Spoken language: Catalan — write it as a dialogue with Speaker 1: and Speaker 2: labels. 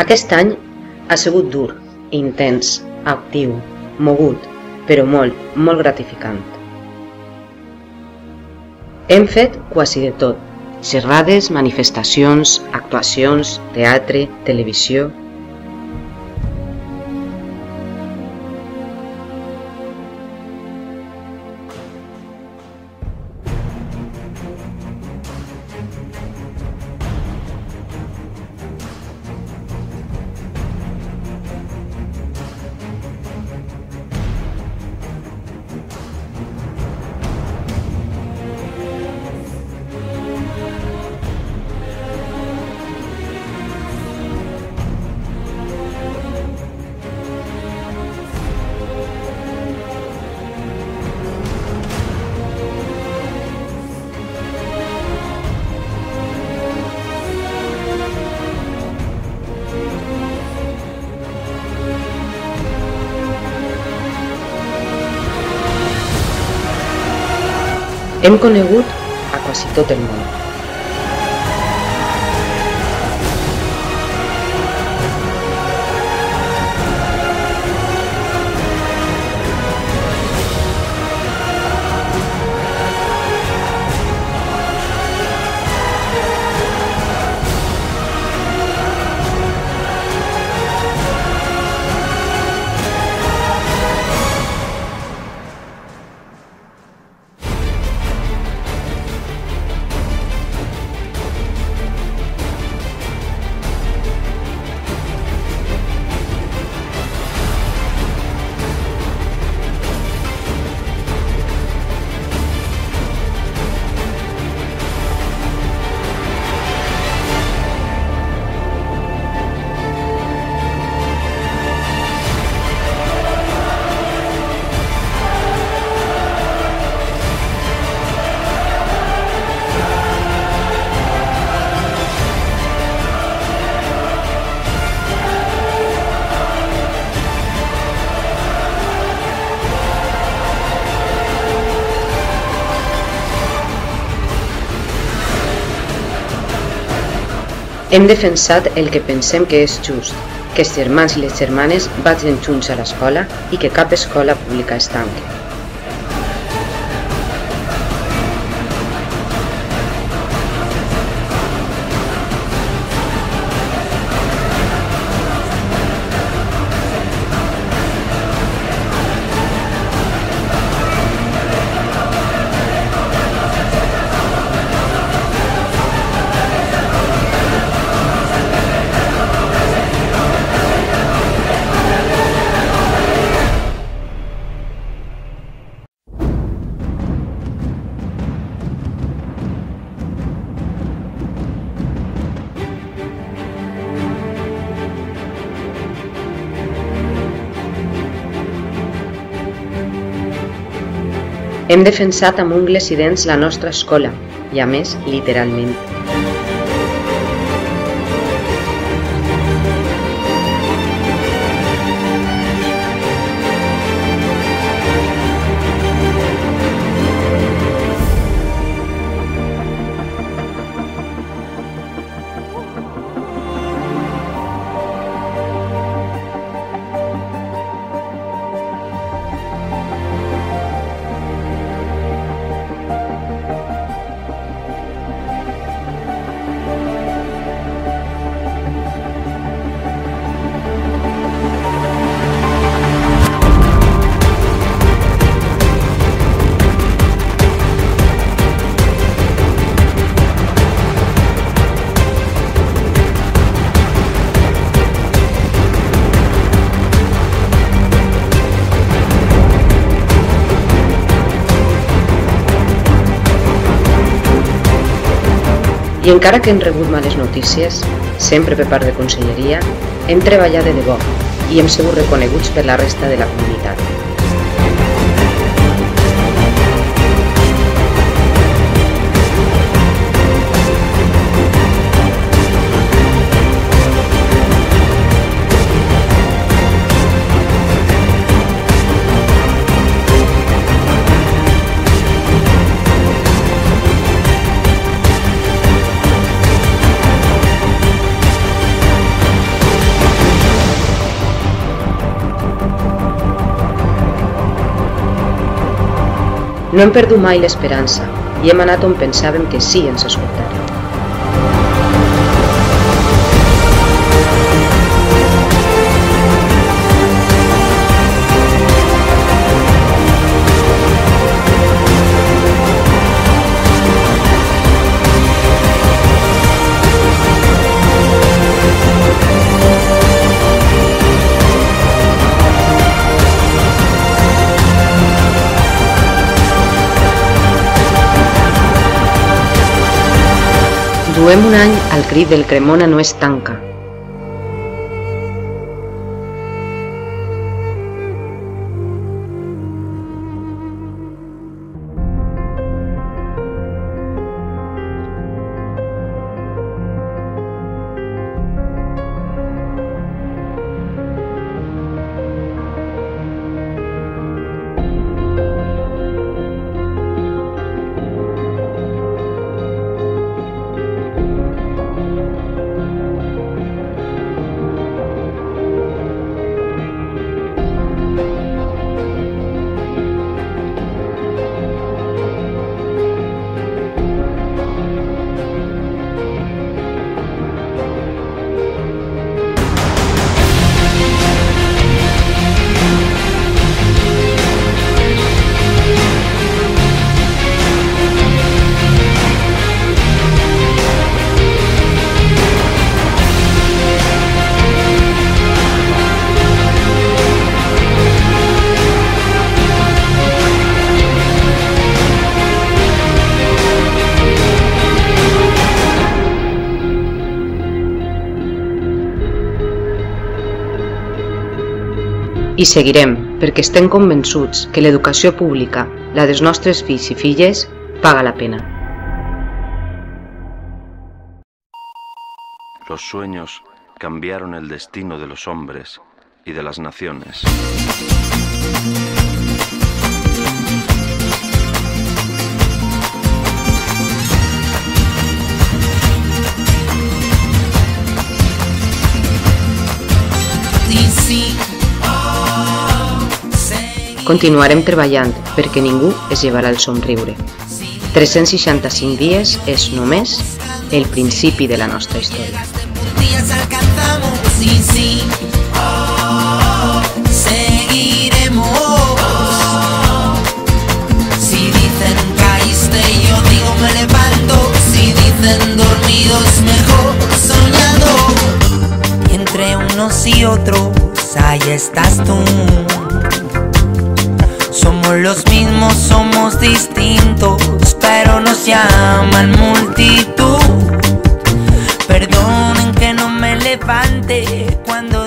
Speaker 1: Aquest any ha sigut dur, intens, actiu, mogut, però molt gratificant. Hem fet quasi de tot: xerrades, manifestacions, actuacions, teatre, televisió. Hem conegut a quasi tot el món. Hem defensat el que pensem que és just, que els germans i les germanes vagin junts a l'escola i que cap escola pública es tanqui. Hem defensat amb ungles i dents la nostra escola, i a més, literalment. I encara que hem rebut males notícies, sempre per part de conselleria, hem treballat de debò i hem sigut reconeguts per la resta de la comunitat. No hem perdut mai l'esperança i hem anat on pensàvem que sí ens escoltarien. Duem un any al crit del Cremona no es tanca. I seguirem, perquè estem convençuts que l'educació pública, la dels nostres fills i filles, paga la pena.
Speaker 2: Los sueños cambiaron el destino de los hombres y de las naciones.
Speaker 1: Continuarem treballant perquè ningú es llevarà el somriure. 365 dies és només el principi de la nostra història.
Speaker 3: Seguiremos. Si dicen caíste, yo digo me levanto. Si dicen dormidos, mejor soñando. Y entre unos y otros, ahí estás tú. Somos los mismos, somos distintos, pero nos llaman multitud. Perdonen que no me levante cuando